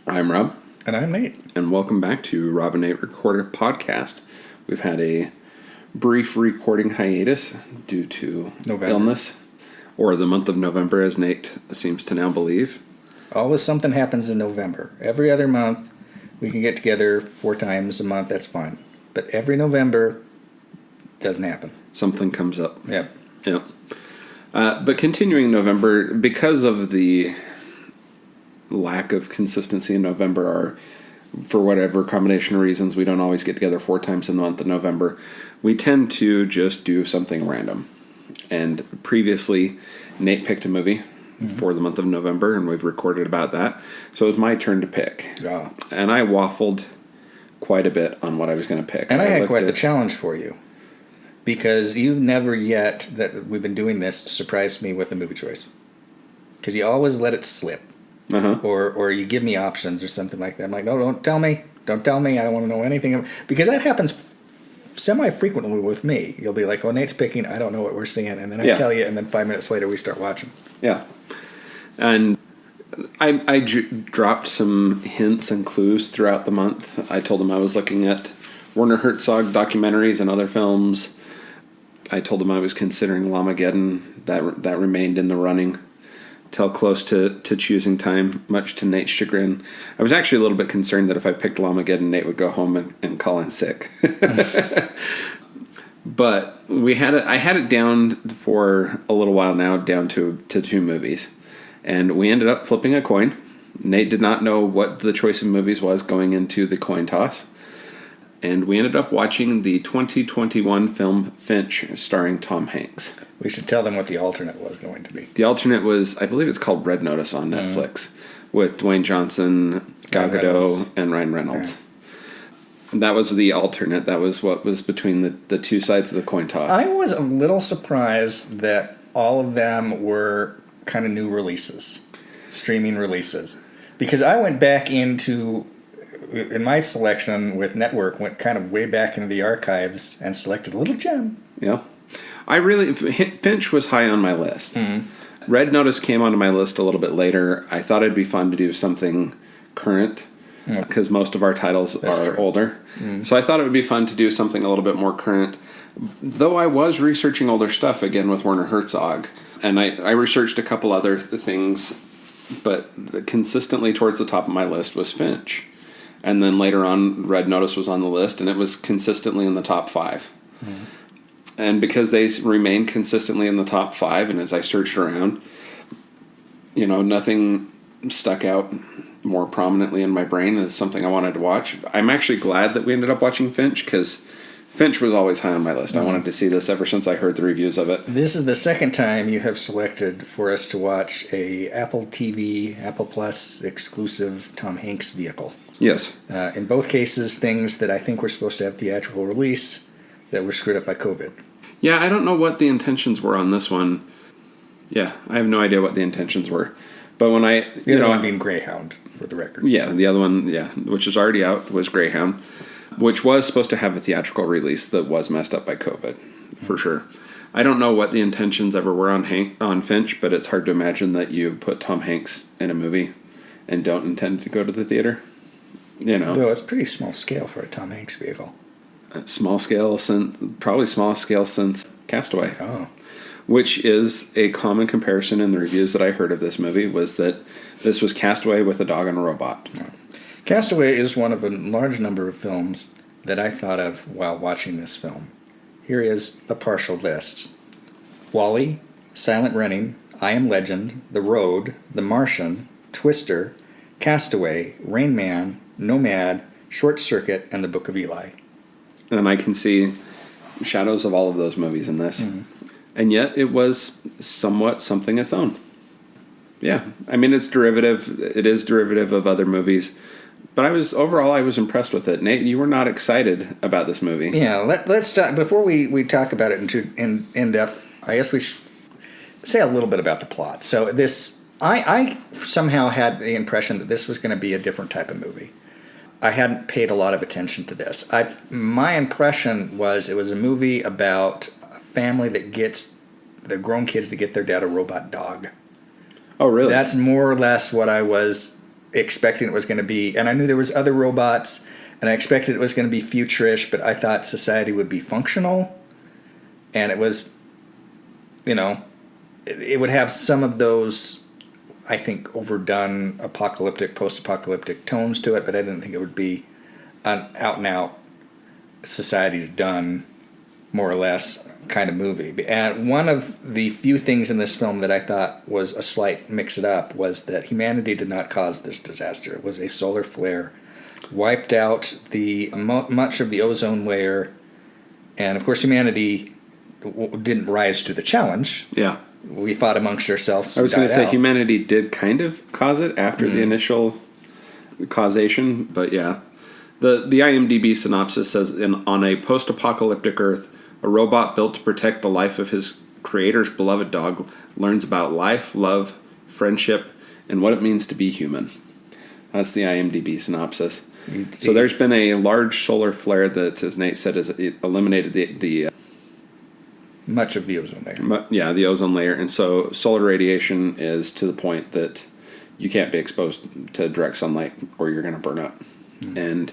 I'm Rob. And I'm Nate. And welcome back to Rob and Nate Recorder Podcast. We've had a brief recording hiatus due to illness, or the month of November, as Nate seems to now believe. Always something happens in November. Every other month, we can get together 4 times a month. That's fine. But every November, doesn't happen. Something comes up. Yep. But continuing November, because of the lack of consistency in November, or for whatever combination of reasons, we don't always get together 4 times in the month of November. We tend to just do something random. And previously, Nate picked a movie for the month of November, and we've recorded about that. So it was my turn to pick. Yeah. And I waffled quite a bit on what I was going to pick. And I had quite the challenge for you. Because you've never yet, that we've been doing this, surprised me with a movie choice. Because you always let it slip. Uh-huh. Or you give me options or something like that. I'm like, no, don't tell me. Don't tell me. I don't want to know anything. Because that happens semi-frequently with me. You'll be like, oh, Nate's picking. I don't know what we're seeing. And then I tell you, and then 5 minutes later we start watching. Yeah. And I dropped some hints and clues throughout the month. I told him I was looking at Werner Herzog documentaries and other films. I told him I was considering Lamageddon. That remained in the running till close to choosing time, much to Nate's chagrin. I was actually a little bit concerned that if I picked Lamageddon, Nate would go home and call in sick. But I had it down for a little while now, down to 2 movies. And we ended up flipping a coin. Nate did not know what the choice of movies was going into the coin toss. And we ended up watching the 2021 film Finch, starring Tom Hanks. We should tell them what the alternate was going to be. The alternate was, I believe it's called Red Notice on Netflix, with Dwayne Johnson, Gal Gadot, and Ryan Reynolds. Yeah. That was the alternate. That was what was between the 2 sides of the coin toss. I was a little surprised that all of them were kind of new releases, streaming releases. Because I went back into, in my selection with Network, went kind of way back into the archives and selected a little gem. Yeah. Finch was high on my list. Mm-hmm. Red Notice came onto my list a little bit later. I thought it'd be fun to do something current, because most of our titles are older. Mm-hmm. So I thought it would be fun to do something a little bit more current. Though I was researching older stuff, again, with Werner Herzog. And I researched a couple other things, but consistently towards the top of my list was Finch. And then later on, Red Notice was on the list, and it was consistently in the top 5. Mm-hmm. And because they remained consistently in the top 5, and as I searched around, nothing stuck out more prominently in my brain as something I wanted to watch. I'm actually glad that we ended up watching Finch, because Finch was always high on my list. Mm-hmm. I wanted to see this ever since I heard the reviews of it. This is the second time you have selected for us to watch a Apple TV, Apple Plus exclusive Tom Hanks vehicle. Yes. In both cases, things that I think were supposed to have theatrical release that were screwed up by COVID. Yeah, I don't know what the intentions were on this one. Yeah, I have no idea what the intentions were. But when the other one being Greyhound, for the record. Yeah, the other one, which is already out, was Greyhound, which was supposed to have a theatrical release that was messed up by COVID, for sure. I don't know what the intentions ever were on Finch, but it's hard to imagine that you put Tom Hanks in a movie and don't intend to go to the theater. Though it's pretty small scale for a Tom Hanks vehicle. Probably smallest scale since Castaway. Oh. Which is a common comparison in the reviews that I heard of this movie, was that this was Castaway with a dog and a robot. Oh. Castaway is one of a large number of films that I thought of while watching this film. Here is a partial list. WALL-E, Silent Running, I Am Legend, The Road, The Martian, Twister, Castaway, Rain Man, Nomad, Short Circuit, and The Book of Eli. And I can see shadows of all of those movies in this. Mm-hmm. And yet it was somewhat something its own. Yeah. I mean, it is derivative of other movies. But I was impressed with it. Nate, you were not excited about this movie. Yeah, let's talk, before we talk about it in depth, I guess we should say a little bit about the plot. So I somehow had the impression that this was going to be a different type of movie. I hadn't paid a lot of attention to this. My impression was it was a movie about a family that gets the grown kids to get their dad a robot dog. Oh, really? That's more or less what I was expecting it was going to be, and I knew there was other robots, and I expected it was going to be futurish, but I thought society would be functional, and it was, it would have some of those, I think, overdone apocalyptic, post-apocalyptic tones to it, but I didn't think it would be an out-and-out society's done, more or less, kind of movie. And one of the few things in this film that I thought was a slight mix-it-up was that humanity did not cause this disaster. It was a solar flare, wiped out much of the ozone layer, and of course humanity didn't rise to the challenge. Yeah. We fought amongst ourselves. I was going to say humanity did kind of cause it after the initial causation, but yeah. The IMDb synopsis says, on a post-apocalyptic Earth, a robot built to protect the life of his creator's beloved dog learns about life, love, friendship, and what it means to be human. That's the IMDb synopsis. So there's been a large solar flare that, as Nate said, has eliminated the much of the ozone layer. Yeah, the ozone layer. And so solar radiation is to the point that you can't be exposed to direct sunlight or you're going to burn up. And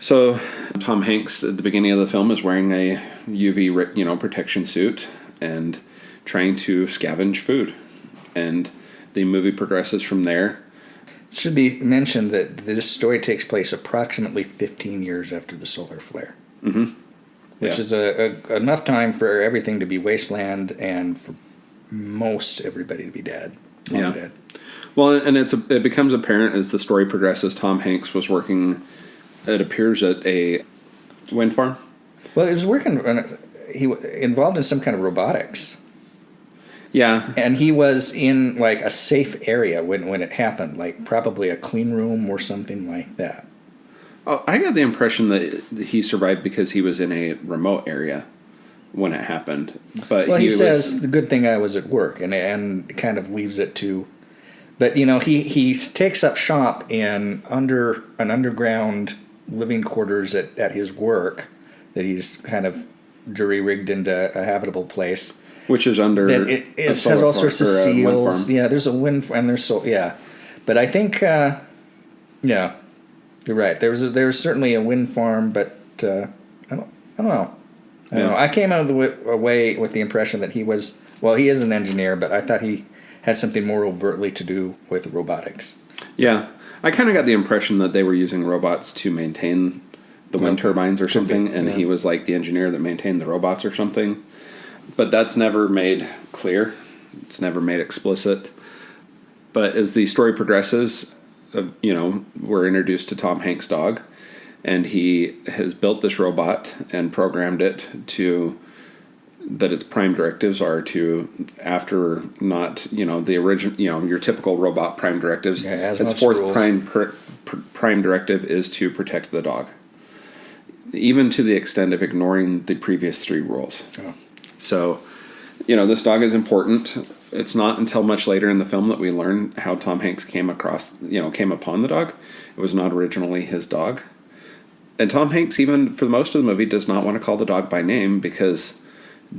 so Tom Hanks at the beginning of the film is wearing a UV protection suit and trying to scavenge food. And the movie progresses from there. It should be mentioned that this story takes place approximately 15 years after the solar flare. Mm-hmm. Which is enough time for everything to be wasteland and for most everybody to be dead. Dead. Well, and it becomes apparent as the story progresses. Tom Hanks was working, it appears, at a wind farm. Well, he was involved in some kind of robotics. Yeah. And he was in like a safe area when it happened, like probably a clean room or something like that. Oh, I got the impression that he survived because he was in a remote area when it happened. But he says the good thing I was at work, and kind of leaves it to. But he takes up shop in an underground living quarters at his work that he's kind of jury-rigged into a habitable place. Which is under it has all sorts of seals. Yeah, there's a wind farm. But I think you're right. There's certainly a wind farm, but I don't know. I don't know. I came out of the way with the impression that he is an engineer, but I thought he had something more overtly to do with robotics. Yeah. I kind of got the impression that they were using robots to maintain the wind turbines or something, and he was like the engineer that maintained the robots or something. But that's never made clear. It's never made explicit. But as the story progresses, we're introduced to Tom Hanks' dog, and he has built this robot and programmed it that its prime directives are to, after not, the original, your typical robot prime directives. Yeah, its fourth prime directive is to protect the dog, even to the extent of ignoring the previous 3 rules. Oh. So, this dog is important. It's not until much later in the film that we learn how Tom Hanks came upon the dog. It was not originally his dog. And Tom Hanks, even for most of the movie, does not want to call the dog by name because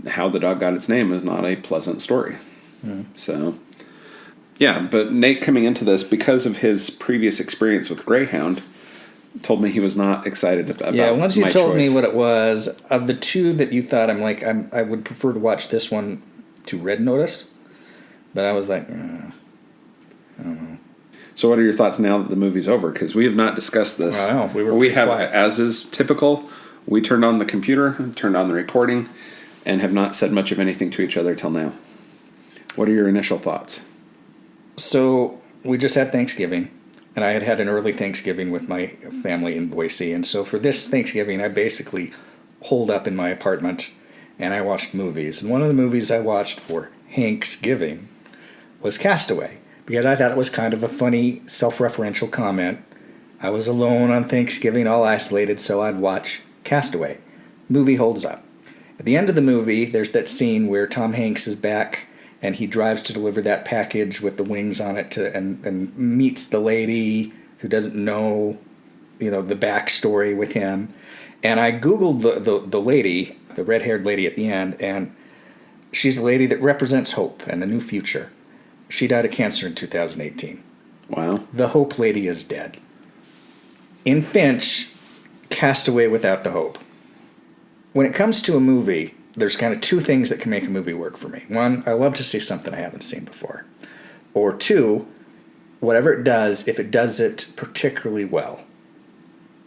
how the dog got its name is not a pleasant story. Mm. So, yeah, but Nate coming into this, because of his previous experience with Greyhound, told me he was not excited about Yeah, once you told choice. Me what it was, of the 2 that you thought, I would prefer to watch this one to Red Notice. But I was like, I don't know. So what are your thoughts now that the movie's over? Because we have not discussed this. I know. We have, quiet. As is typical, we turned on the computer, turned on the recording, and have not said much of anything to each other till now. What are your initial thoughts? So we just had Thanksgiving, and I had an early Thanksgiving with my family in Boise. And so for this Thanksgiving, I basically holed up in my apartment, and I watched movies. And one of the movies I watched for Hanksgiving was Castaway, because I thought it was kind of a funny, self-referential comment. I was alone on Thanksgiving, all isolated, so I'd watch Castaway. Movie holds up. At the end of the movie, there's that scene where Tom Hanks is back, and he drives to deliver that package with the wings on it and meets the lady who doesn't know, the backstory with him. And I Googled the lady, the red-haired lady at the end, and she's the lady that represents hope and a new future. She died of cancer in 2018. Wow. The Hope Lady is dead. In Finch, Castaway without the hope. When it comes to a movie, there's kind of two things that can make a movie work for me. One, I love to see something I haven't seen before. Or two, whatever it does, if it does it particularly well.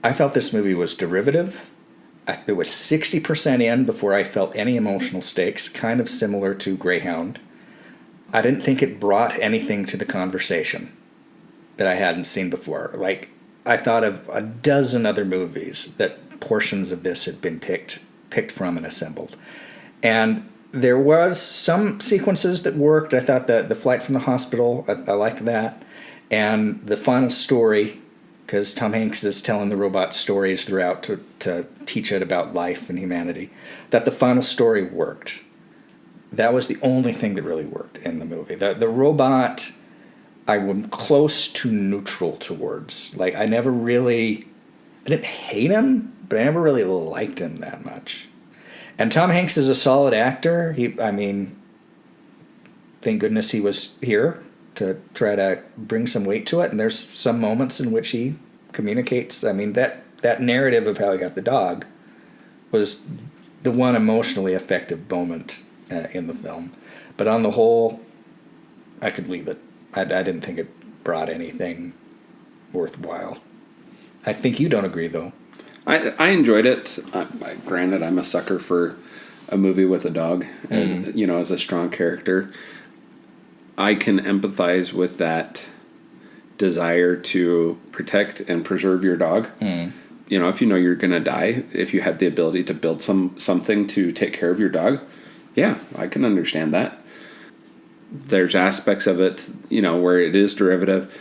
I felt this movie was derivative. It was 60% in before I felt any emotional stakes, kind of similar to Greyhound. I didn't think it brought anything to the conversation that I hadn't seen before. Like, I thought of a dozen other movies that portions of this had been picked from and assembled. And there was some sequences that worked. I thought that the flight from the hospital, I liked that. And the final story, because Tom Hanks is telling the robot stories throughout to teach it about life and humanity, that the final story worked. That was the only thing that really worked in the movie. The robot, I was close to neutral towards. Like, I didn't hate him, but I never really liked him that much. And Tom Hanks is a solid actor. Thank goodness he was here to try to bring some weight to it. And there's some moments in which he communicates. That narrative of how he got the dog was the one emotionally effective moment in the film. But on the whole, I could leave it. I didn't think it brought anything worthwhile. I think you don't agree, though. I enjoyed it. Granted, I'm a sucker for a movie with a dog, as a strong character. I can empathize with that desire to protect and preserve your dog. If you know you're going to die, if you have the ability to build something to take care of your dog, yeah, I can understand that. There's aspects of it, where it is derivative.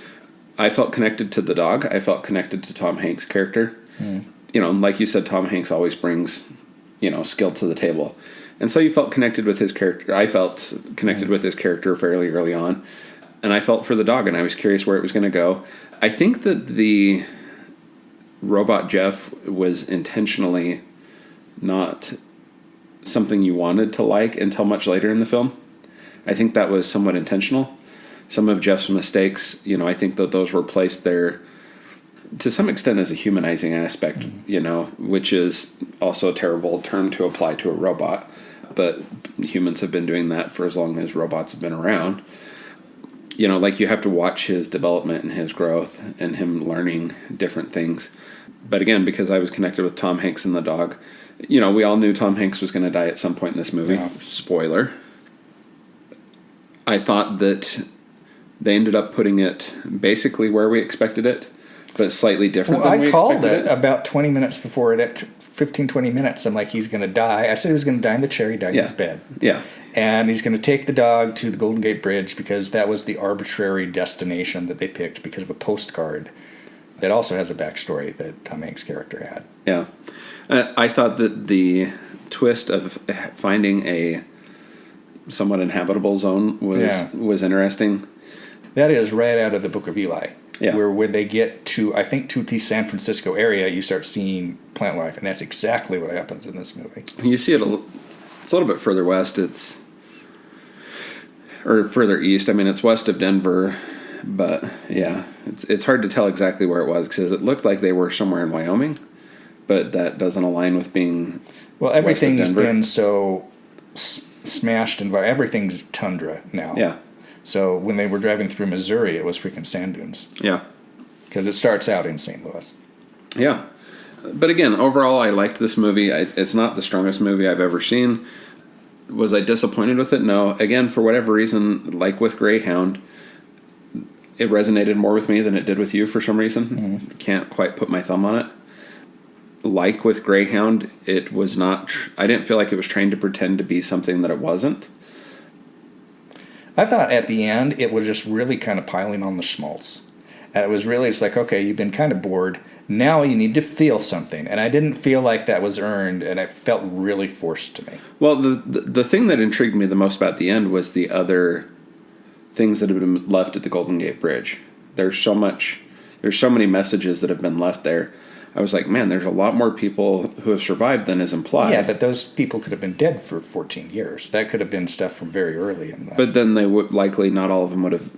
I felt connected to the dog. I felt connected to Tom Hanks' character. Like you said, Tom Hanks always brings, skill to the table. And so you felt connected with his character. I felt connected with his character fairly early on. And I felt for the dog, and I was curious where it was going to go. I think that the robot Jeff was intentionally not something you wanted to like until much later in the film. I think that was somewhat intentional. Some of Jeff's mistakes, I think that those were placed there to some extent as a humanizing aspect, which is also a terrible term to apply to a robot. But humans have been doing that for as long as robots have been around. Like, you have to watch his development and his growth and him learning different things. But again, because I was connected with Tom Hanks and the dog, we all knew Tom Hanks was going to die at some point in this movie. Yeah. Spoiler. I thought that they ended up putting it basically where we expected it, but slightly different than we expected it. I called it about 20 minutes before it, 15, 20 minutes. I'm like, he's going to die. I said he was going to die in the chair. He died in his bed. Yeah. And he's going to take the dog to the Golden Gate Bridge because that was the arbitrary destination that they picked because of a postcard that also has a backstory that Tom Hanks' character had. Yeah. I thought that the twist of finding a somewhat inhabitable zone was interesting. That is right out of the Book of Eli. Yeah. Where when they get to, I think, to the San Francisco area, you start seeing plant life, and that's exactly what happens in this movie. You see it it's a little bit further west. Or further east. It's west of Denver, but yeah, it's hard to tell exactly where it was because it looked like they were somewhere in Wyoming, but that doesn't align with being. Well, everything's been so smashed and everything's tundra now. Yeah. So when they were driving through Missouri, it was freaking sand dunes. Yeah. Because it starts out in St. Louis. Yeah. But again, overall, I liked this movie. It's not the strongest movie I've ever seen. Was I disappointed with it? No. Again, for whatever reason, like with Greyhound, it resonated more with me than it did with you for some reason. Mm-hmm. Can't quite put my thumb on it. Like with Greyhound, it was not... I didn't feel like it was trying to pretend to be something that it wasn't. I thought at the end, it was just really kind of piling on the schmaltz. And it's like, okay, you've been kind of bored. Now you need to feel something. And I didn't feel like that was earned, and it felt really forced to me. Well, the thing that intrigued me the most about the end was the other things that have been left at the Golden Gate Bridge. There's so many messages that have been left there. I was like, man, there's a lot more people who have survived than is implied. Yeah, but those people could have been dead for 14 years. That could have been stuff from very early in that. But then they would likely, not all of them would have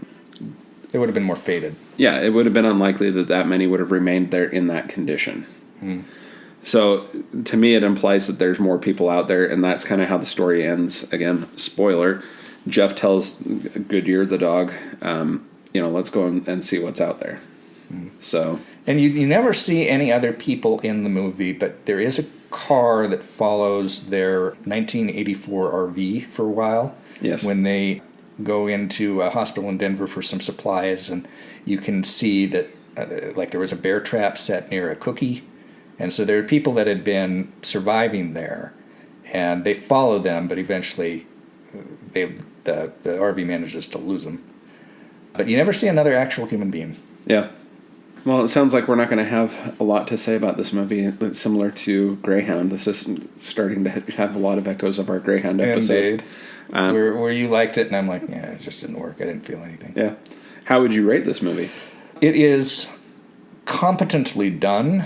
It would have been more faded. Yeah, it would have been unlikely that many would have remained there in that condition. So, to me, it implies that there's more people out there, and that's kind of how the story ends. Again, spoiler, Jeff tells Goodyear, the dog, let's go and see what's out there. So, and you never see any other people in the movie, but there is a car that follows their 1984 RV for a while. Yes. When they go into a hospital in Denver for some supplies, and you can see that there was a bear trap set near a cookie, and so there are people that had been surviving there, and they follow them, but eventually the RV manages to lose them. But you never see another actual human being. Yeah. Well, it sounds like we're not going to have a lot to say about this movie. It's similar to Greyhound. This is starting to have a lot of echoes of our Greyhound episode. Where you liked it, and I'm like, yeah, it just didn't work. I didn't feel anything. Yeah. How would you rate this movie? It is competently done,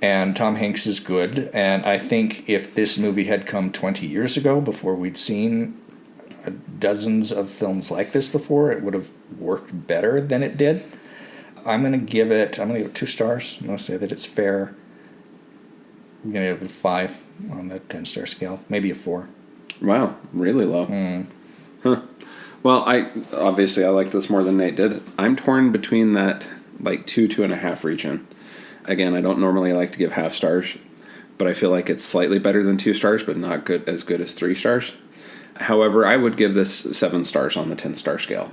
and Tom Hanks is good. And I think if this movie had come 20 years ago, before we'd seen dozens of films like this before, it would have worked better than it did. I'm going to give it 2 stars. I'm going to say that it's fair. I'm going to give it a 5 on the 10-star scale. Maybe a 4. Wow, really low. Huh. Well, I like this more than Nate did. I'm torn between that 2.5 region. Again, I don't normally like to give half stars, but I feel like it's slightly better than 2 stars, but not as good as 3 stars. However, I would give this 7 stars on the 10-star scale.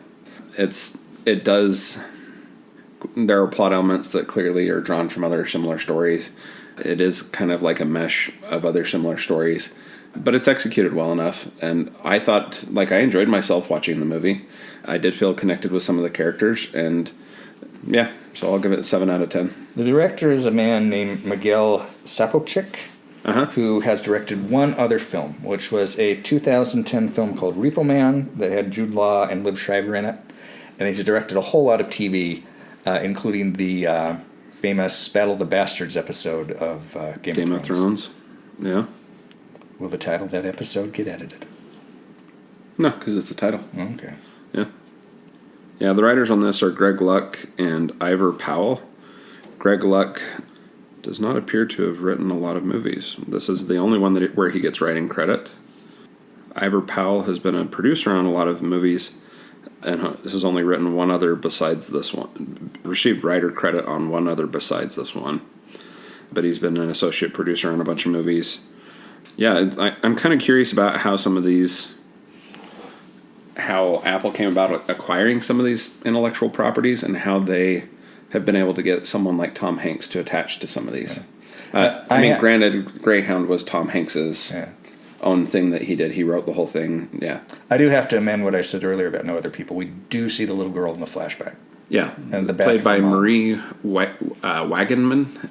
There are plot elements that clearly are drawn from other similar stories. It is kind of like a mesh of other similar stories, but it's executed well enough. And I thought, I enjoyed myself watching the movie. I did feel connected with some of the characters, and yeah, so I'll give it a 7 out of 10. The director is a man named Miguel Sapochnik, who has directed one other film, which was a 2010 film called Repo Man that had Jude Law and Liv Schreiber in it. And he's directed a whole lot of TV, including the famous Battle of the Bastards episode of Game of Thrones. Yeah. Will the title of that episode get edited? No, because it's a title. Okay. Yeah. Yeah, the writers on this are Greg Luck and Ivor Powell. Greg Luck does not appear to have written a lot of movies. This is the only one where he gets writing credit. Ivor Powell has been a producer on a lot of movies, and has only written one other besides this one. Received writer credit on one other besides this one. But he's been an associate producer on a bunch of movies. Yeah, I'm kind of curious about how Apple came about acquiring some of these intellectual properties, and how they have been able to get someone like Tom Hanks to attach to some of these. Granted, Greyhound was Tom Hanks's own thing that he did. He wrote the whole thing. Yeah. I do have to amend what I said earlier about no other people. We do see the little girl in the flashback. Yeah. And played by Marie Wagenman.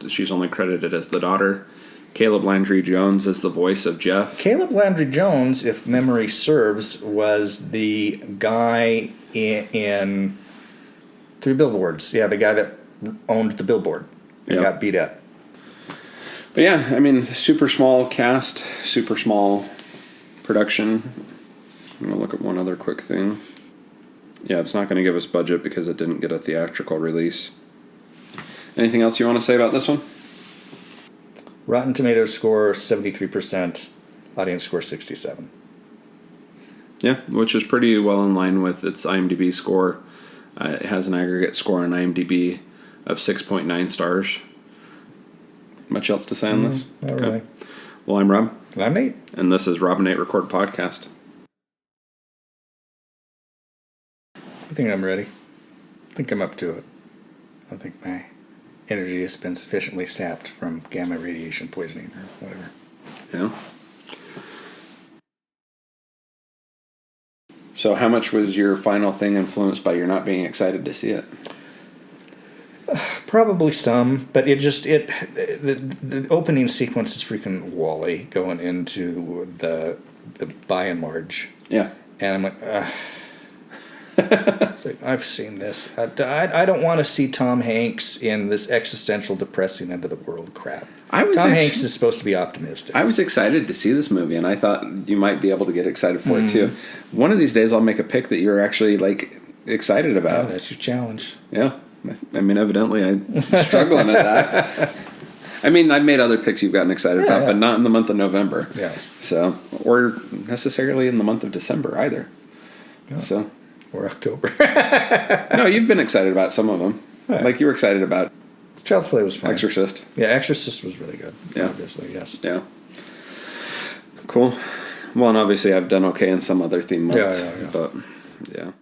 She's only credited as the daughter. Caleb Landry Jones is the voice of Jeff. Caleb Landry Jones, if memory serves, was the guy in 3 Billboards. Yeah, the guy that owned the billboard and got beat up. But yeah, super small cast, super small production. I'm going to look at one other quick thing. Yeah, it's not going to give us budget because it didn't get a theatrical release. Anything else you want to say about this one? Rotten Tomatoes score 73%, audience score 67%. Yeah, which is pretty well in line with its IMDb score. It has an aggregate score on IMDb of 6.9 stars. Much else to say on this? Not really. Well, I'm Rob. And I'm Nate. And this is Rob and Nate Record Podcast. I think I'm ready. I think I'm up to it. I think my energy has been sufficiently sapped from gamma radiation poisoning or whatever. Yeah. So how much was your final thing influenced by your not being excited to see it? Probably some, but the opening sequence is freaking Wall-E going into the by and large. Yeah. And I'm like, it's like, I've seen this. I don't want to see Tom Hanks in this existential, depressing end of the world crap. Hanks is supposed to be optimistic. I was excited to see this movie, and I thought you might be able to get excited for it too. One of these days, I'll make a pick that you're actually excited about. That's your challenge. Yeah. I mean, evidently I'm struggling at that. I mean, I've made other picks you've gotten excited about, but not in the month of November. Yeah. So, or necessarily in the month of December either. Oh. So. Or October. No, you've been excited about some of them. Yeah. Like you were excited about Child's Play was fun. Exorcist. Yeah, Exorcist was really good. Yeah. Obviously, yes. Yeah. Cool. Well, and obviously I've done okay in some other theme months. Yeah. But, yeah.